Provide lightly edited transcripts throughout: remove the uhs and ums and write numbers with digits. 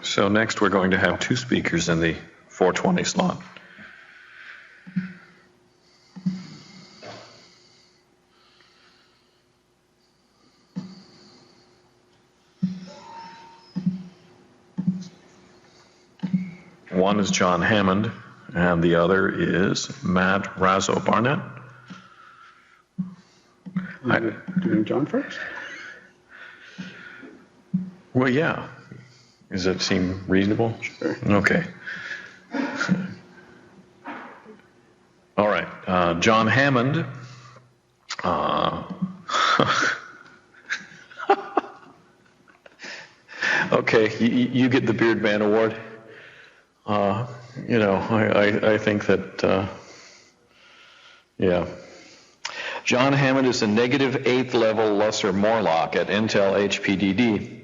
So next we're going to have two speakers in the 420 slot. One is John Hammond, and the other is Matt Rásó-Barnett. Doing John first? Well, yeah. Does that seem reasonable? Sure. Okay. All right. John Hammond. Okay, you get the Beard Man Award. I think that, yeah. John Hammond is a negative 8th level Lustre Morlock at Intel HPDD.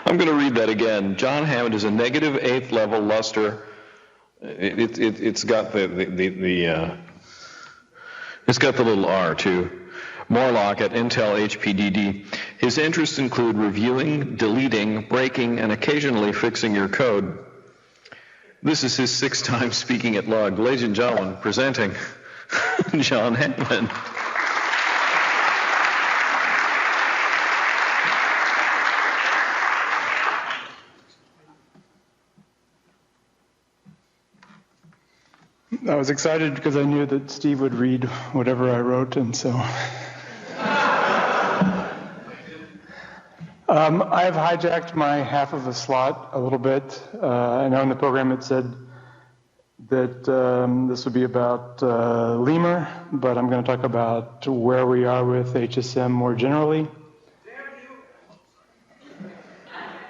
I'm going to read that again. John Hammond is a negative 8th level Lustre. It's got it's got the little R too. Morlock at Intel HPDD. His interests include reviewing, deleting, breaking, and occasionally fixing your code. This is his 6th time speaking at LUG. Ladies and gentlemen, presenting John Hammond. I was excited because I knew that Steve would read whatever I wrote, and so... I've hijacked my half of a slot a little bit. I know in the program it said that this would be about Lemur, but I'm going to talk about where we are with HSM more generally.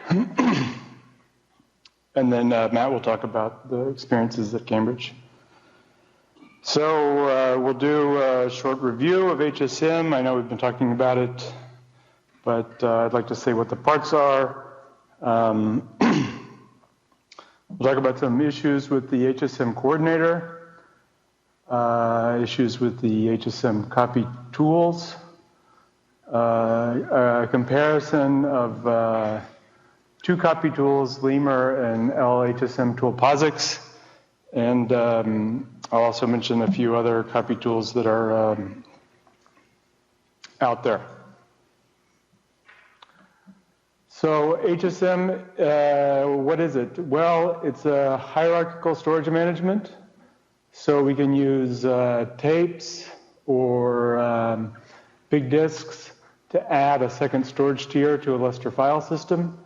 And then Matt will talk about the experiences at Cambridge. So we'll do a short review of HSM. I know we've been talking about it, but I'd like to say what the parts are. We'll talk about some issues with the HSM coordinator, issues with the HSM copy tools, a comparison of 2 copy tools, Lemur and LHSM tool POSIX, and I'll also mention a few other copy tools that are out there. So HSM, what is it? Well, it's a hierarchical storage management. So we can use tapes or big disks to add a second storage tier to a Lustre file system.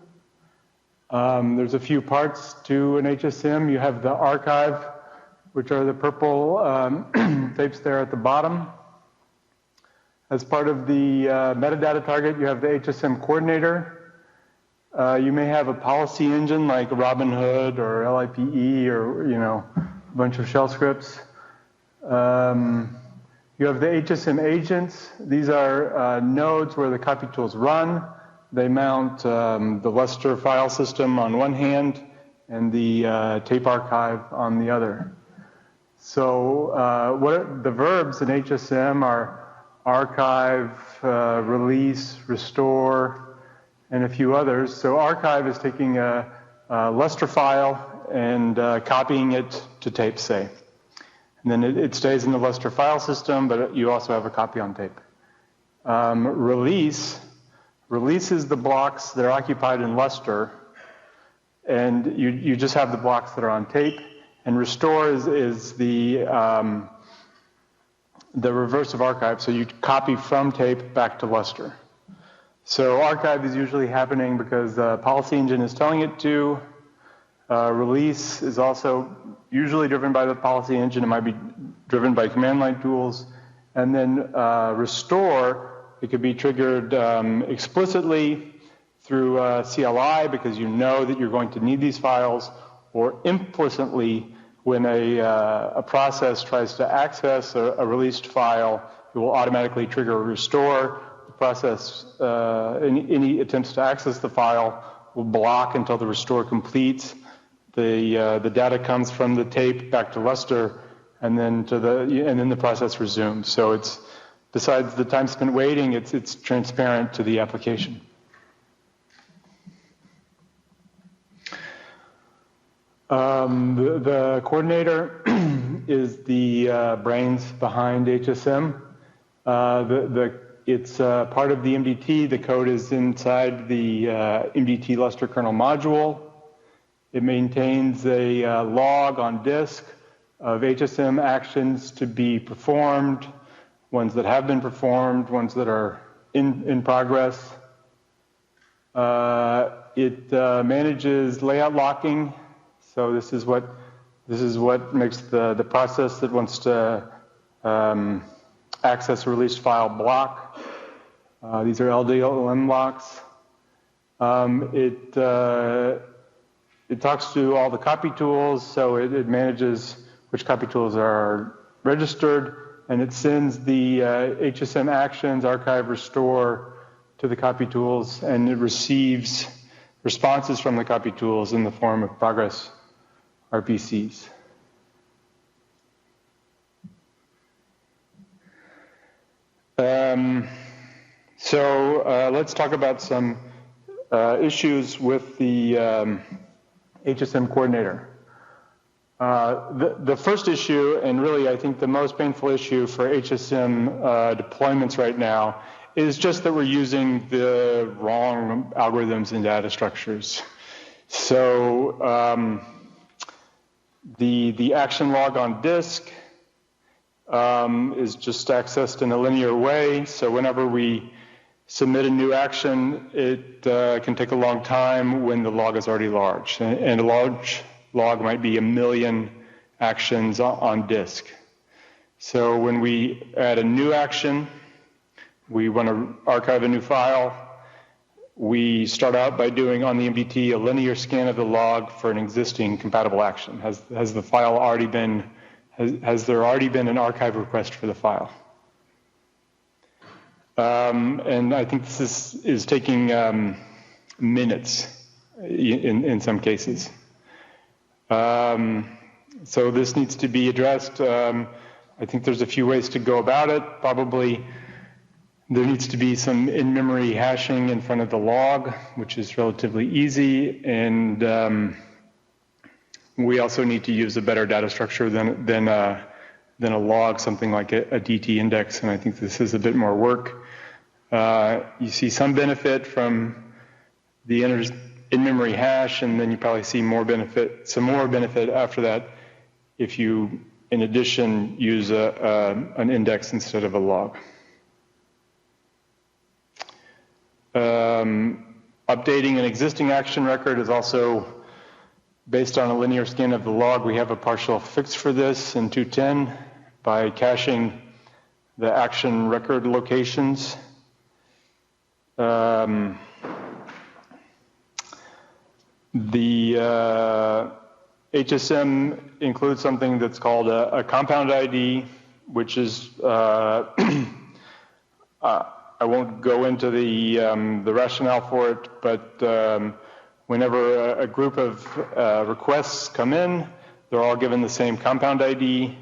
There's a few parts to an HSM. You have the archive, which are the purple tapes there at the bottom. As part of the metadata target, you have the HSM coordinator. You may have a policy engine like Robinhood or LIPE or, a bunch of shell scripts. You have the HSM agents. These are nodes where the copy tools run. They mount the Lustre file system on one hand and the tape archive on the other. So the verbs in HSM are archive, release, restore, and a few others. So archive is taking a Lustre file and copying it to tape, say. And then it stays in the Lustre file system, but you also have a copy on tape. Releases the blocks that are occupied in Lustre, and you just have the blocks that are on tape. And restore is the reverse of archive, so you copy from tape back to Lustre. So archive is usually happening because the policy engine is telling it to. Release is also usually driven by the policy engine. It might be driven by command line tools. And then restore, it could be triggered explicitly through CLI because you know that you're going to need these files, or implicitly when a process tries to access a released file, it will automatically trigger a restore. The process, any attempts to access the file will block until the restore completes. The data comes from the tape back to Lustre, and then the process resumes. So it's, besides the time spent waiting, it's transparent to the application. The coordinator is the brains behind HSM. It's part of the MDT. The code is inside the MDT Lustre kernel module. It maintains a log on disk of HSM actions to be performed, ones that have been performed, ones that are in progress. It manages layout locking. So this is what makes the process that wants to access a released file block. These are LDLM locks. It talks to all the copy tools, so it manages which copy tools are registered, and it sends the HSM actions, archive, restore to the copy tools, and it receives responses from the copy tools in the form of progress RPCs. So let's talk about some issues with the HSM coordinator. The first issue, and really I think the most painful issue for HSM deployments right now, is just that we're using the wrong algorithms and data structures. So the action log on disk is just accessed in a linear way. So whenever we submit a new action, it can take a long time when the log is already large. And a large log might be 1 million actions on disk. So when we add a new action, we want to archive a new file. We start out by doing on the MDT a linear scan of the log for an existing compatible action. Has the file already been, has there already been an archive request for the file? And I think this is taking minutes in some cases. So this needs to be addressed. I think there's a few ways to go about it. Probably there needs to be some in-memory hashing in front of the log, which is relatively easy. And we also need to use a better data structure than a log, something like a DT index. And I think this is a bit more work. You see some benefit from the in-memory hash, and then you probably see some more benefit after that if you, in addition, use an index instead of a log. Updating an existing action record is also based on a linear scan of the log. We have a partial fix for this in 2.10 by caching the action record locations. The HSM includes something that's called a compound ID, which is I won't go into the rationale for it, but whenever a group of requests come in, they're all given the same compound ID,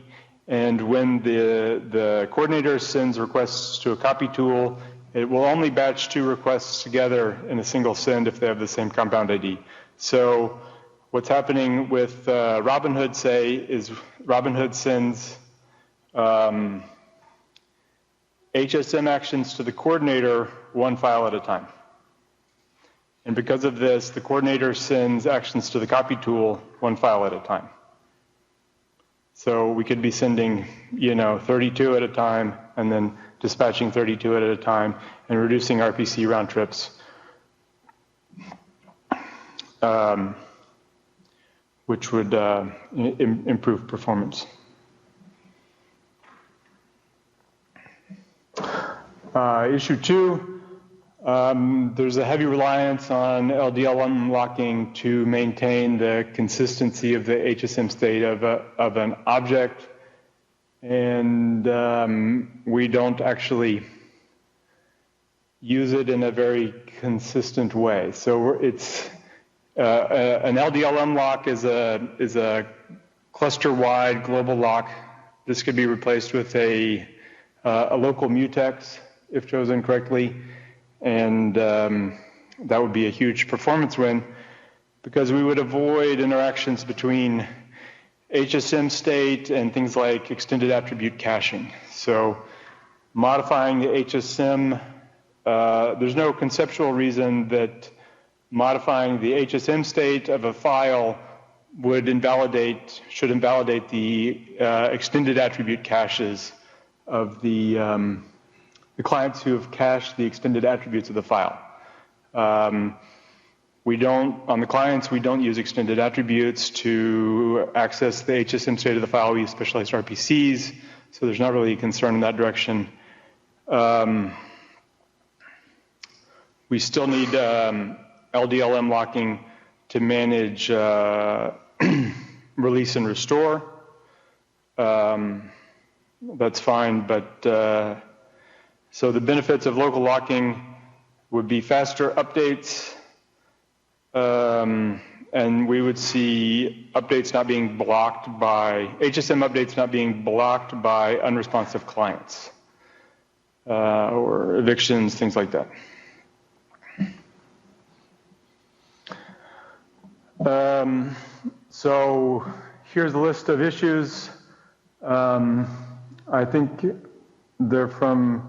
and when the coordinator sends requests to a copy tool, it will only batch 2 requests together in a single send if they have the same compound ID. So what's happening with Robinhood, say, is Robinhood sends HSM actions to the coordinator 1 file at a time. And because of this, the coordinator sends actions to the copy tool 1 file at a time. So we could be sending, 32 at a time, and then dispatching 32 at a time, and reducing RPC round trips, which would improve performance. Issue 2, there's a heavy reliance on LDLM locking to maintain the consistency of the HSM state of an object, and we don't actually use it in a very consistent way. So it's an LDLM lock is a cluster-wide global lock This could be replaced with a local mutex if chosen correctly, and that would be a huge performance win because we would avoid interactions between HSM state and things like extended attribute caching. So modifying the HSM, there's no conceptual reason that modifying the HSM state of a file should invalidate the extended attribute caches of the clients who have cached the extended attributes of the file. On the clients, we don't use extended attributes to access the HSM state of the file. We use specialized RPCs, so there's not really a concern in that direction. We still need LDLM locking to manage release and restore. That's fine, but so the benefits of local locking would be faster updates, and we would see updates not being blocked by, HSM updates not being blocked by unresponsive clients, or evictions, things like that. So here's a list of issues. I think they're from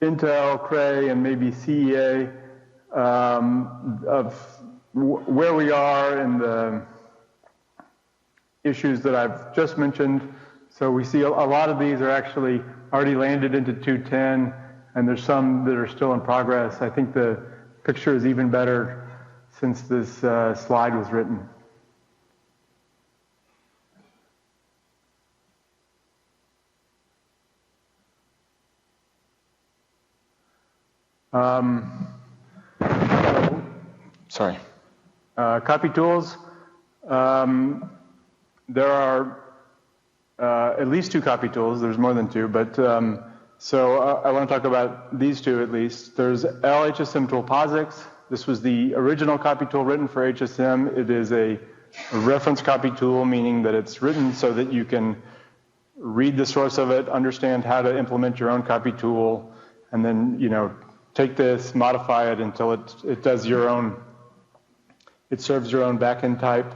Intel, Cray, and maybe CEA, of where we are in the issues that I've just mentioned. So we see a lot of these are actually already landed into 2.10, and there's some that are still in progress. I think the picture is even better since this slide was written. Sorry. Copy tools. There are at least 2 copy tools. There's more than 2, but so I want to talk about these 2 at least. There's LHSM tool POSIX. This was the original copy tool written for HSM. It is a reference copy tool, meaning that it's written so that you can read the source of it, understand how to implement your own copy tool, and then, take this, modify it until it does your own, it serves your own backend type.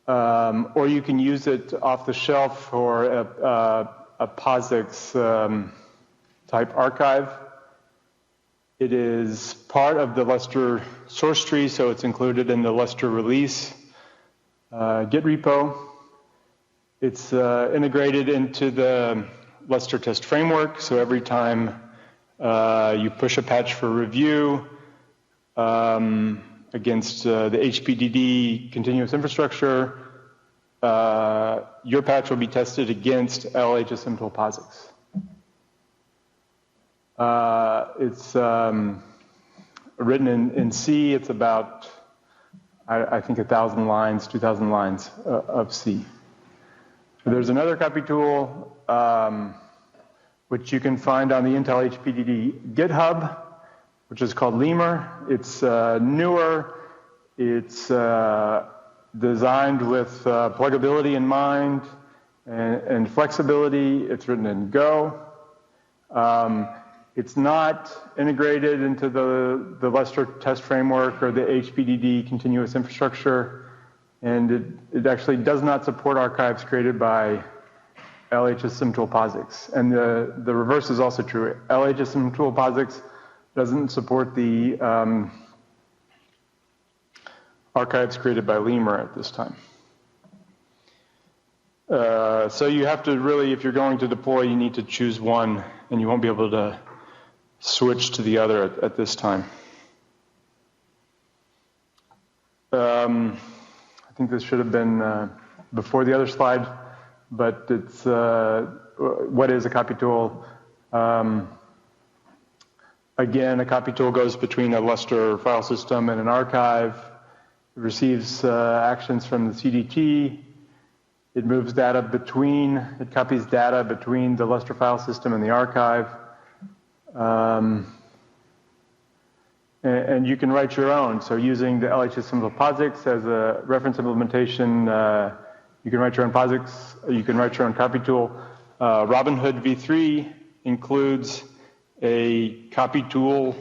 Or you can use it off the shelf for a POSIX type archive. It is part of the Lustre source tree, so it's included in the Lustre release Git repo. It's integrated into the Lustre test framework, so every time you push a patch for review against the HPDD continuous infrastructure, your patch will be tested against LHSM tool POSIX. It's written in C. It's about, I think, 1,000 lines, 2,000 lines of C. There's another copy tool which you can find on the Intel HPDD GitHub, which is called Lemur. It's newer. It's designed with pluggability in mind and flexibility. It's written in Go. It's not integrated into the Lustre test framework or the HPDD continuous infrastructure, and it actually does not support archives created by LHSM tool POSIX. And the reverse is also true. LHSM tool POSIX doesn't support the archives created by Lemur at this time. So you have to really, if you're going to deploy, you need to choose one, and you won't be able to switch to the other at this time. I think this should have been before the other slide, but it's what is a copy tool? Again, a copy tool goes between a Lustre file system and an archive. It receives actions from the CDT. It moves data between, it copies data between the Lustre file system and the archive. And you can write your own. So using the LHSM tool POSIX as a reference implementation, You can write your own POSIX, you can write your own copy tool. Robinhood v3 includes a copy tool,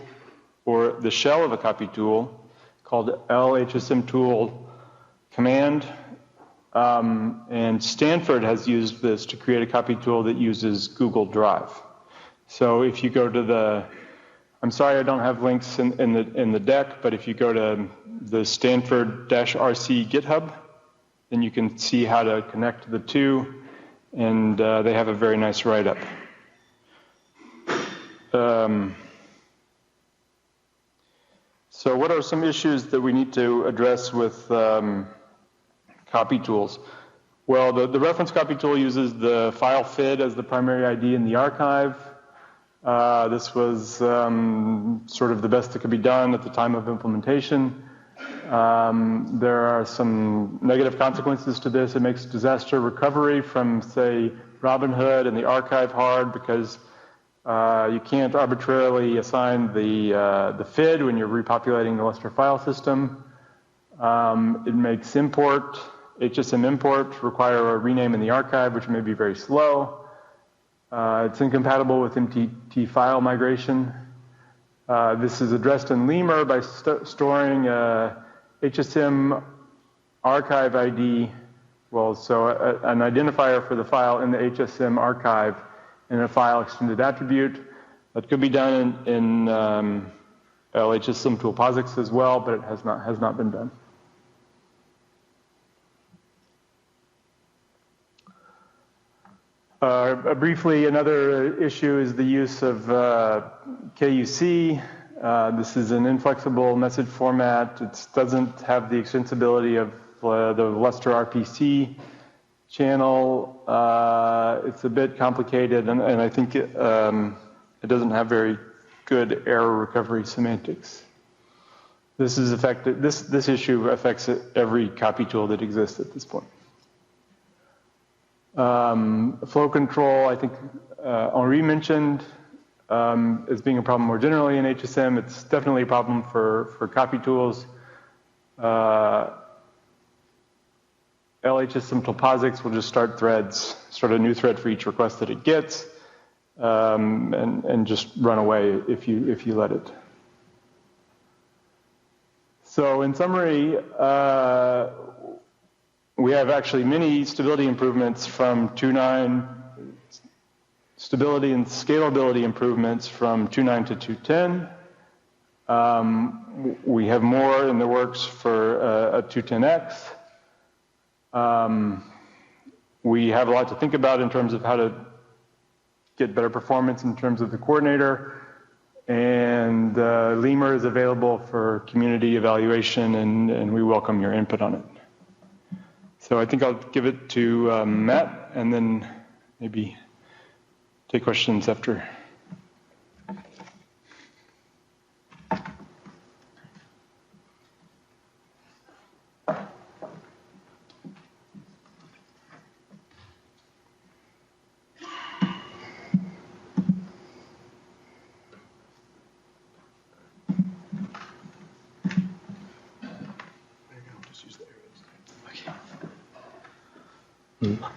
or the shell of a copy tool, called LHSM tool command. And Stanford has used this to create a copy tool that uses Google Drive. So if you go to the, I'm sorry I don't have links in the deck, but if you go to the Stanford-RC GitHub, then you can see how to connect the two, and they have a very nice write-up. So what are some issues that we need to address with copy tools? Well, the reference copy tool uses the file FID as the primary ID in the archive. This was sort of the best that could be done at the time of implementation. There are some negative consequences to this. It makes disaster recovery from, say, Robinhood and the archive hard, because you can't arbitrarily assign the FID when you're repopulating the Lustre file system. It makes HSM import require a rename in the archive, which may be very slow. It's incompatible with MTT file migration. This is addressed in Lemur by storing HSM archive ID, an identifier for the file in the HSM archive in a file extended attribute. That could be done in LHSM tool POSIX as well, but it has not been done. Briefly, another issue is the use of KUC. This is an inflexible message format. It doesn't have the extensibility of the Lustre RPC channel. It's a bit complicated, and I think it doesn't have very good error recovery semantics. This issue affects every copy tool that exists at this point. Flow control, I think Henri mentioned as being a problem more generally in HSM. It's definitely a problem for copy tools. LHSM tool POSIX will just start a new thread for each request that it gets, and just run away if you let it. So in summary, we have actually many stability improvements from 2.9, stability and scalability improvements from 2.9 to 2.10. We have more in the works for a 2.10x. We have a lot to think about in terms of how to get better performance in terms of the coordinator. And Lemur is available for community evaluation, and we welcome your input on it. So I think I'll give it to Matt, and then maybe take questions after.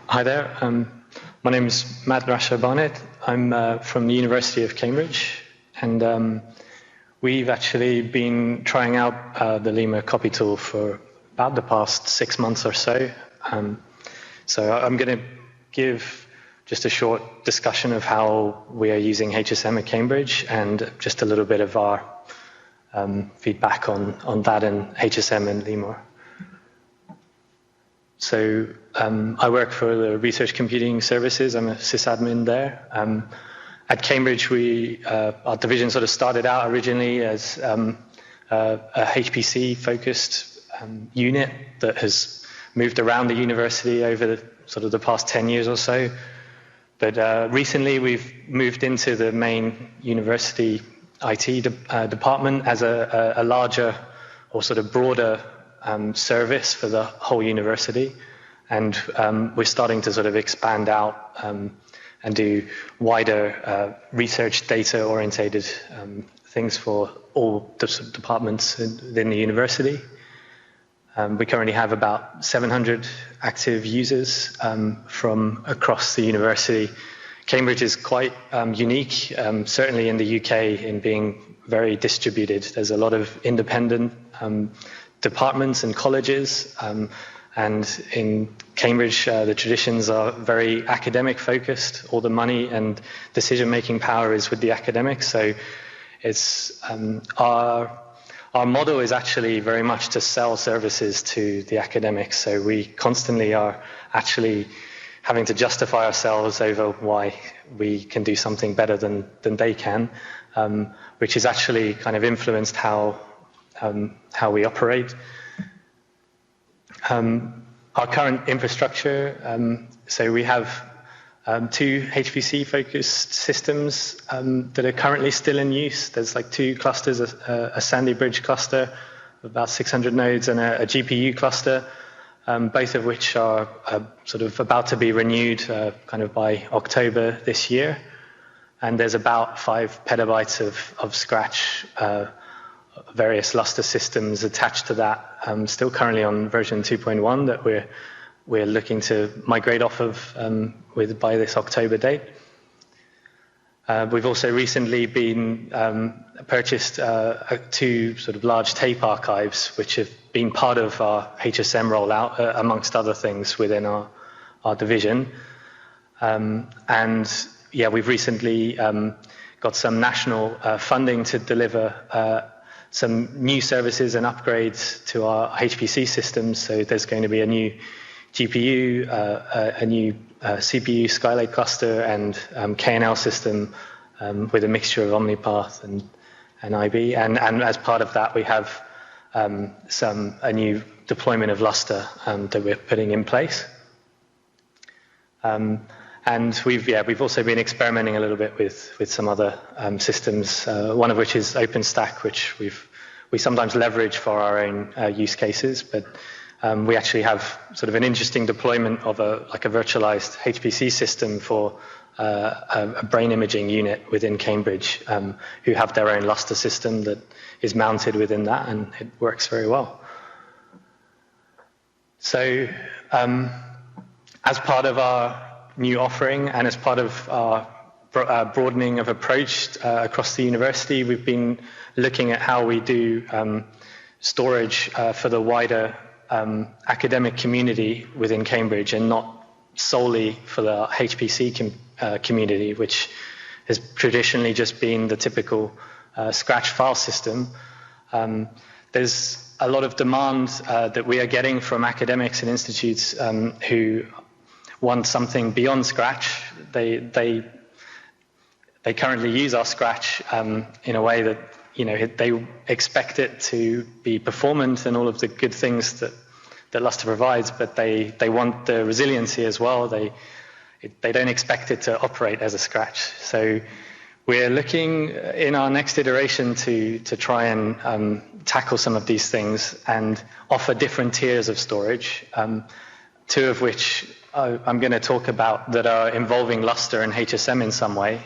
Hi there. My name is Matt Rásó-Barnett. I'm from the University of Cambridge, and we've actually been trying out the Lemur copy tool for about the past 6 months or so. So I'm going to give just a short discussion of how we are using HSM at Cambridge, and just a little bit of our feedback on that and HSM and Lemur. So I work for the Research Computing Services. I'm a sysadmin there. At Cambridge, our division sort of started out originally as a HPC focused unit that has moved around the university over the past 10 years or so. But recently we've moved into the main university IT department as a larger or sort of broader service for the whole university. And we're starting to sort of expand out and do wider research data-orientated things for all the departments within the university. We currently have about 700 active users from across the university. Cambridge is quite unique, certainly in the UK, in being very distributed. There's a lot of independent departments and colleges, and in Cambridge, the traditions are very academic focused. All the money and decision-making power is with the academics. So it's our model is actually very much to sell services to the academics. So we constantly are actually having to justify ourselves over why we can do something better than they can, which has actually kind of influenced how we operate. Our current infrastructure, so we have 2 HPC-focused systems that are currently still in use. There's like 2 clusters, a Sandy Bridge cluster of about 600 nodes and a GPU cluster, both of which are sort of about to be renewed kind of by October this year. And there's about 5 petabytes of Scratch, various Lustre systems attached to that, still currently on version 2.1 that we're looking to migrate off of by this October date. We've also recently been purchased 2 sort of large tape archives, which have been part of our HSM rollout, amongst other things within our division. And yeah, we've recently got some national funding to deliver some new services and upgrades to our HPC systems. So there's going to be a new GPU, a new CPU Skylake cluster, and KNL system with a mixture of Omnipath and IB. And as part of that, we have a new deployment of Lustre that we're putting in place. And we've also been experimenting a little bit with some other systems, one of which is OpenStack, which we sometimes leverage for our own use cases, but we actually have sort of an interesting deployment of a virtualized HPC system for a brain imaging unit within Cambridge, who have their own Lustre system that is mounted within that, and it works very well. So as part of our new offering and as part of our broadening of approach across the university, we've been looking at how we do storage for the wider academic community within Cambridge, and not solely for the HPC community, which has traditionally just been the typical Scratch file system. There's a lot of demand that we are getting from academics and institutes who want something beyond Scratch. They currently use our Scratch in a way that they expect it to be performant and all of the good things that Lustre provides, but they want the resiliency as well. They don't expect it to operate as a Scratch. So we're looking in our next iteration to try and tackle some of these things and offer different tiers of storage, 2 of which I'm going to talk about that are involving Lustre and HSM in some way.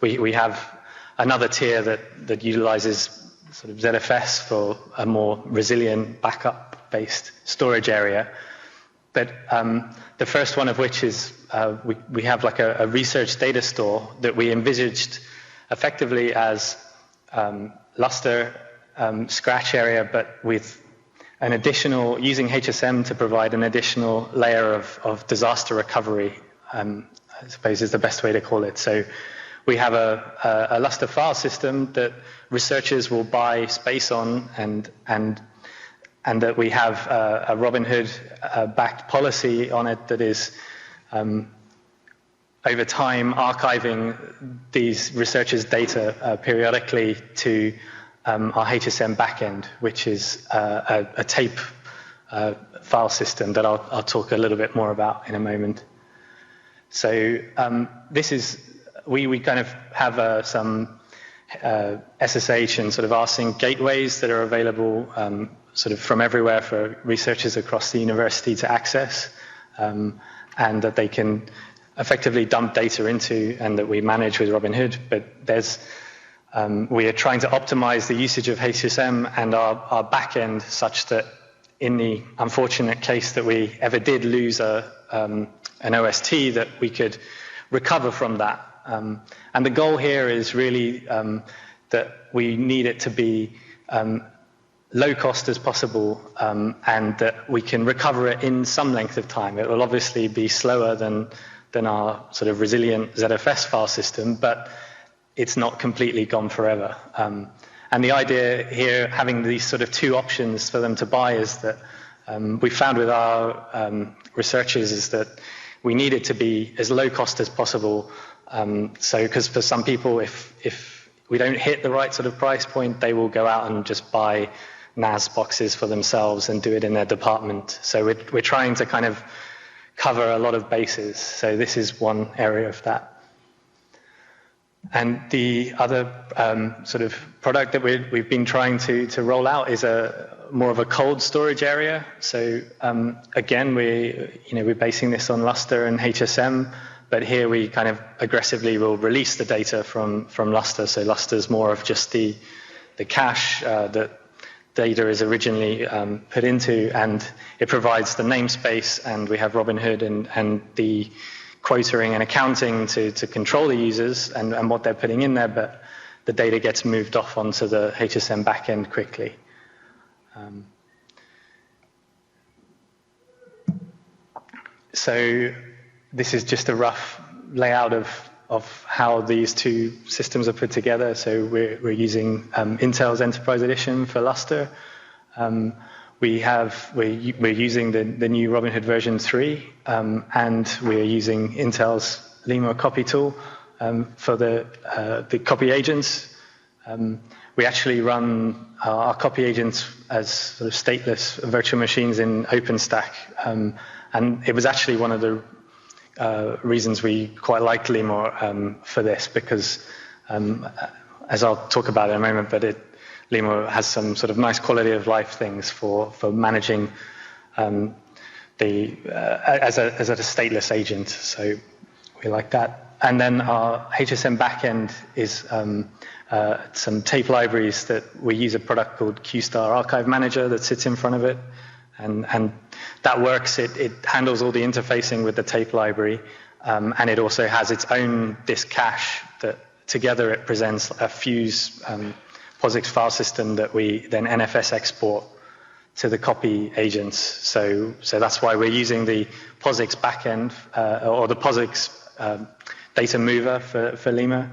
We have another tier that utilizes sort of ZFS for a more resilient backup-based storage area. But the first one of which is we have like a research data store that we envisaged effectively as Lustre Scratch area, but with an additional, using HSM to provide an additional layer of disaster recovery, I suppose is the best way to call it. So we have a Lustre file system that researchers will buy space on, and that we have a Robinhood backed policy on it that is over time archiving these researchers' data periodically to our HSM backend, which is a tape file system that I'll talk a little bit more about in a moment. So this is, we kind of have some SSH and sort of rsync gateways that are available sort of from everywhere for researchers across the university to access, and that they can effectively dump data into, and that we manage with Robinhood. But we are trying to optimize the usage of HSM and our backend such that in the unfortunate case that we ever did lose an OST, that we could recover from that. And the goal here is really that we need it to be low cost as possible, and that we can recover it in some length of time. It will obviously be slower than our sort of resilient ZFS file system, but it's not completely gone forever. And the idea here, having these sort of two options for them to buy, is that we found with our researchers is that we need it to be as low cost as possible. So, because for some people, if we don't hit the right sort of price point, they will go out and just buy NAS boxes for themselves and do it in their department. So we're trying to kind of cover a lot of bases. So this is one area of that. And the other sort of product that we've been trying to roll out is more of a cold storage area. So again, we're basing this on Lustre and HSM, but here we kind of aggressively will release the data from Lustre. So Lustre is more of just the cache that data is originally put into, and it provides the namespace, and we have Robinhood and the quotering and accounting to control the users and what they're putting in there, but the data gets moved off onto the HSM backend quickly. So this is just a rough layout of how these two systems are put together. So we're using Intel's Enterprise Edition for Lustre. We're using the new Robinhood version 3, and we're using Intel's Lemur copy tool for the copy agents. We actually run our copy agents as sort of stateless virtual machines in OpenStack, and it was actually one of the reasons we quite liked Lemur for this, because as I'll talk about in a moment, but Lemur has some sort of nice quality of life things for managing as a stateless agent. So we like that. And then our HSM backend is some tape libraries that we use, a product called QStar Archive Manager that sits in front of it. And that works. It handles all the interfacing with the tape library, and it also has its own disk cache that together it presents a Fuse POSIX file system that we then NFS export to the copy agents. So that's why we're using the POSIX backend or the POSIX data mover for Lemur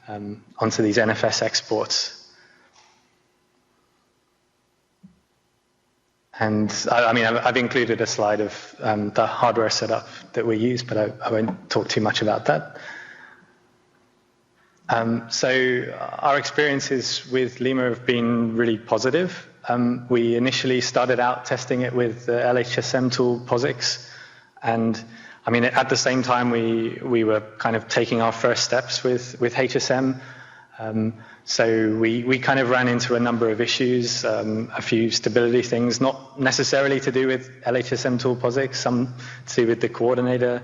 onto these NFS exports. And I mean, I've included a slide of the hardware setup that we use, but I won't talk too much about that. So our experiences with Lemur have been really positive. We initially started out testing it with the LHSM tool POSIX, and I mean, at the same time we were kind of taking our first steps with HSM. So we kind of ran into a number of issues, a few stability things, not necessarily to do with LHSM tool POSIX, some to do with the coordinator,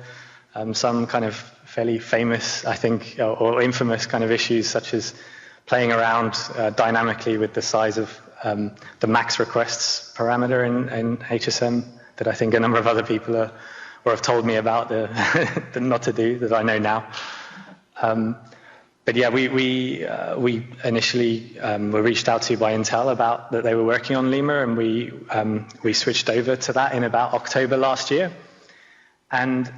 some kind of fairly famous, I think, or infamous kind of issues, such as playing around dynamically with the size of the max requests parameter in HSM, that I think a number of other people or have told me about the not to do, that I know now. But yeah, we initially were reached out to by Intel about that they were working on Lemur, and we switched over to that in about October last year. And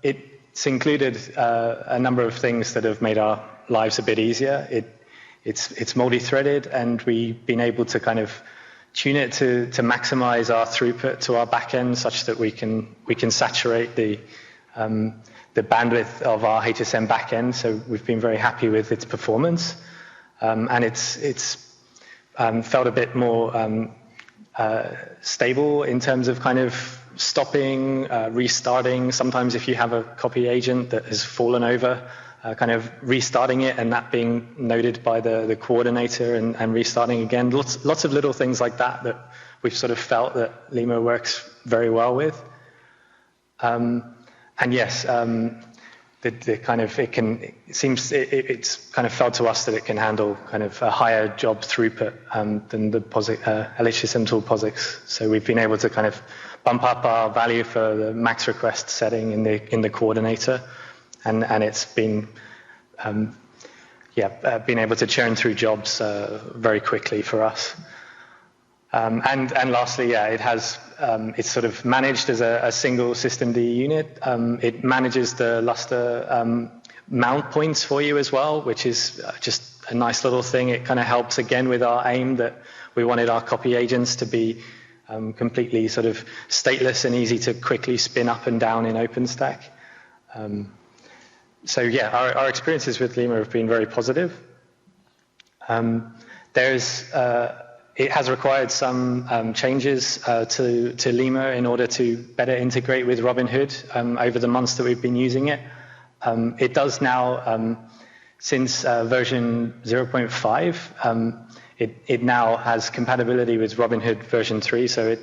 it's included a number of things that have made our lives a bit easier. It's multi-threaded, and we've been able to kind of tune it to maximize our throughput to our backend, such that we can saturate the bandwidth of our HSM backend. So we've been very happy with its performance, and it's felt a bit more stable in terms of kind of stopping, restarting. Sometimes if you have a copy agent that has fallen over, kind of restarting it and that being noted by the coordinator and restarting again. Lots of little things like that we've sort of felt that Lemur works very well with. And yes, it's kind of felt to us that it can handle kind of a higher job throughput than the LHSM tool POSIX. So we've been able to kind of bump up our value for the max request setting in the coordinator, and it's been been able to churn through jobs very quickly for us. And lastly, it has it's sort of managed as a single systemd unit. It manages the Lustre mount points for you as well, which is just a nice little thing. It kind of helps again with our aim that we wanted our copy agents to be completely sort of stateless and easy to quickly spin up and down in OpenStack. So yeah, our experiences with Lemur have been very positive. It has required some changes to Lemur in order to better integrate with Robinhood over the months that we've been using it. It does now, since version 0.5, it now has compatibility with Robinhood version 3. So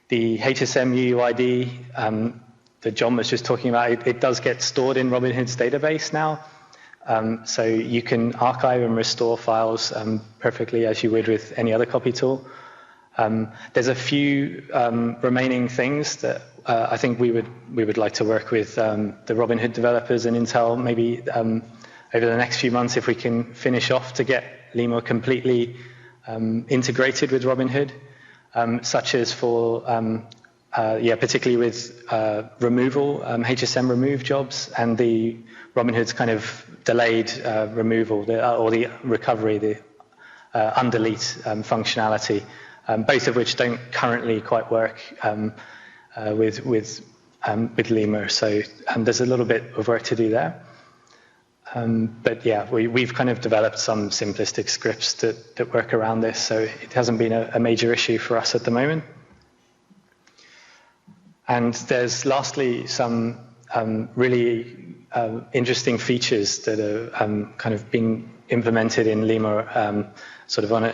the HSM UUID that John was just talking about, it does get stored in Robinhood's database now. So you can archive and restore files perfectly as you would with any other copy tool. There's a few remaining things that I think we would like to work with the Robinhood developers and Intel maybe over the next few months if we can finish off to get Lemur completely integrated with Robinhood, such as for particularly with removal, HSM remove jobs, and the Robinhood's kind of delayed removal or the recovery, the undelete functionality, both of which don't currently quite work with Lemur. So there's a little bit of work to do there. But yeah, we've kind of developed some simplistic scripts that work around this, so it hasn't been a major issue for us at the moment. And there's lastly some really interesting features that are kind of being implemented in Lemur sort of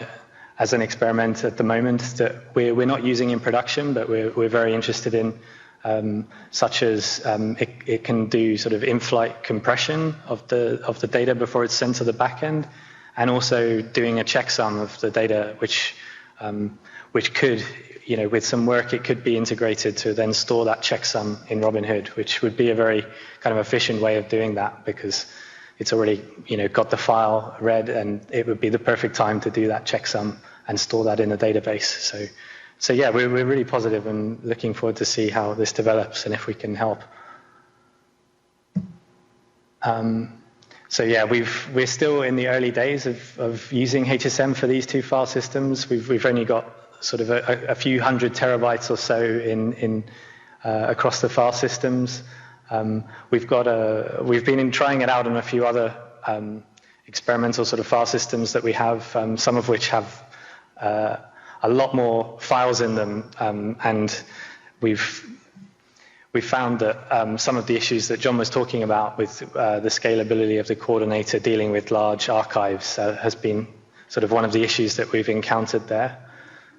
as an experiment at the moment that we're not using in production, but we're very interested in, such as it can do sort of in-flight compression of the data before it's sent to the backend, and also doing a checksum of the data, which could, with some work, it could be integrated to then store that checksum in Robinhood, which would be a very kind of efficient way of doing that because it's already, got the file read, and it would be the perfect time to do that checksum and store that in a database. So yeah, we're really positive and looking forward to see how this develops and if we can help. So yeah, we're still in the early days of using HSM for these two file systems. We've only got sort of a few hundred terabytes or so in across the file systems. We've been trying it out on a few other experimental sort of file systems that we have, some of which have a lot more files in them, and we've found that some of the issues that John was talking about with the scalability of the coordinator dealing with large archives has been sort of one of the issues that we've encountered there.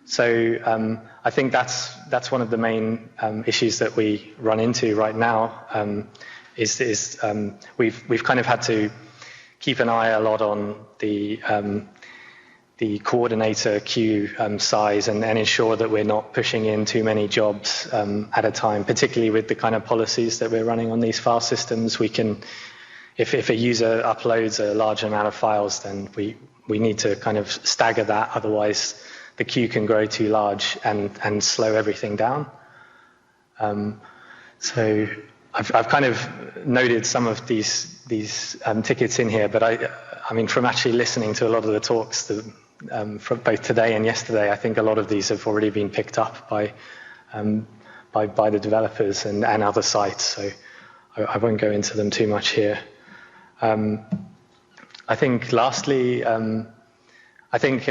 So I think that's one of the main issues that we run into right now. We've kind of had to keep an eye a lot on the coordinator queue size and ensure that we're not pushing in too many jobs at a time, particularly with the kind of policies that we're running on these file systems. We can, if a user uploads a large amount of files, then we need to kind of stagger that, otherwise the queue can grow too large and slow everything down. So I've kind of noted some of these tickets in here, but I mean, from actually listening to a lot of the talks from both today and yesterday, I think a lot of these have already been picked up by the developers and other sites. So I won't go into them too much here. I think lastly, I think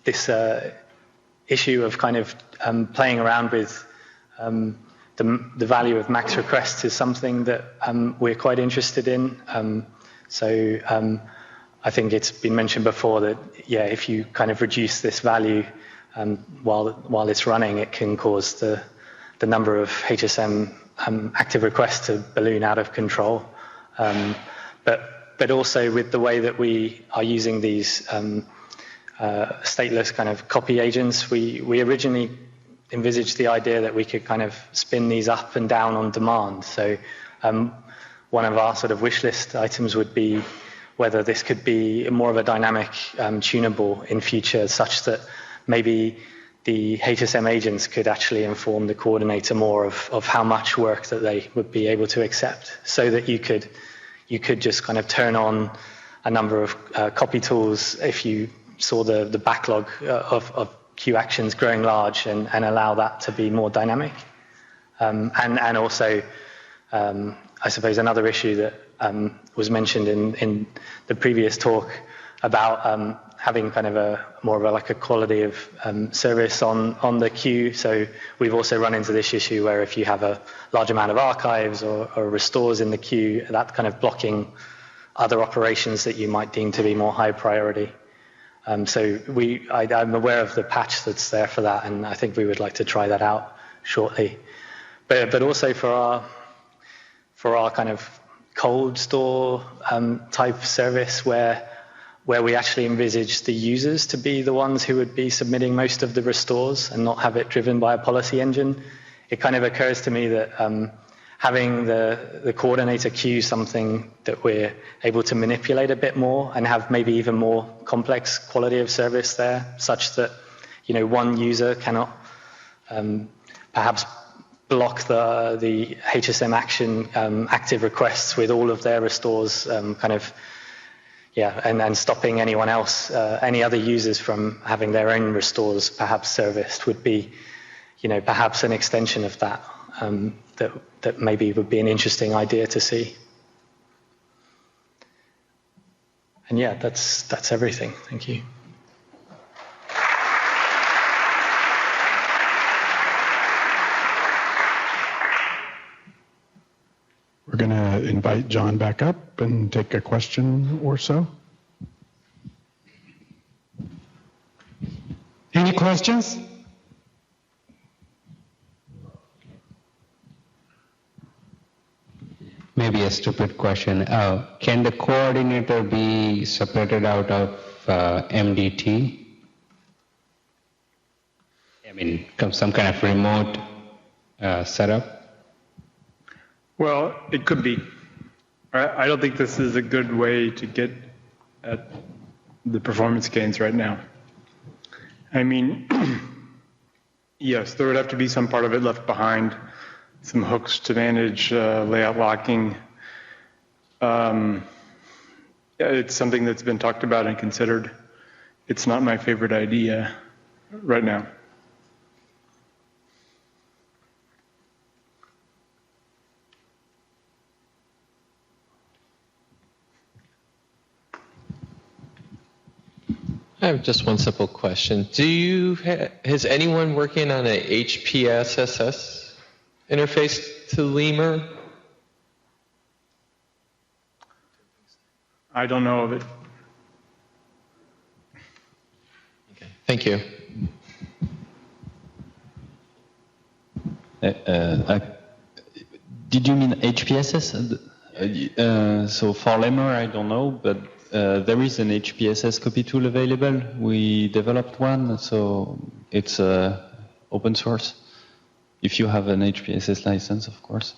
this issue of kind of playing around with the value of max requests is something that we're quite interested in. So I think it's been mentioned before that, if you kind of reduce this value while it's running, it can cause the the number of HSM active requests to balloon out of control. But also with the way that we are using these stateless kind of copy agents, we originally envisaged the idea that we could kind of spin these up and down on demand. So one of our sort of wish list items would be whether this could be more of a dynamic tunable in future, such that maybe the HSM agents could actually inform the coordinator more of how much work that they would be able to accept, so that you could just kind of turn on a number of copy tools if you saw the backlog of queue actions growing large, and allow that to be more dynamic. And also, I suppose another issue that was mentioned in the previous talk about having kind of a more of a quality of service on the queue. So we've also run into this issue where if you have a large amount of archives or restores in the queue, that kind of blocking other operations that you might deem to be more high priority. So I'm aware of the patch that's there for that, and I think we would like to try that out shortly. But also for our kind of cold store type service where we actually envisage the users to be the ones who would be submitting most of the restores and not have it driven by a policy engine, it kind of occurs to me that having the coordinator queue something that we're able to manipulate a bit more and have maybe even more complex quality of service there, such that one user cannot perhaps block the HSM action active requests with all of their restores and stopping anyone else, any other users from having their own restores perhaps serviced would be, perhaps an extension of that, that maybe would be an interesting idea to see. And yeah, that's everything. Thank you. We're going to invite John back up and take a question or so. Any questions? Maybe a stupid question. Can the coordinator be separated out of MDT? I mean, some kind of remote setup? Well, it could be. I don't think this is a good way to get at the performance gains right now. I mean, yes, there would have to be some part of it left behind, some hooks to manage layout locking. It's something that's been talked about and considered. It's not my favorite idea right now. I have just one simple question. Has anyone working on a HPSSS interface to Lemur? I don't know of it. Okay, thank you. Did you mean HPSS? So for Lemur, I don't know, but there is an HPSS copy tool available. We developed one, so it's open source. If you have an HPSS license, of course.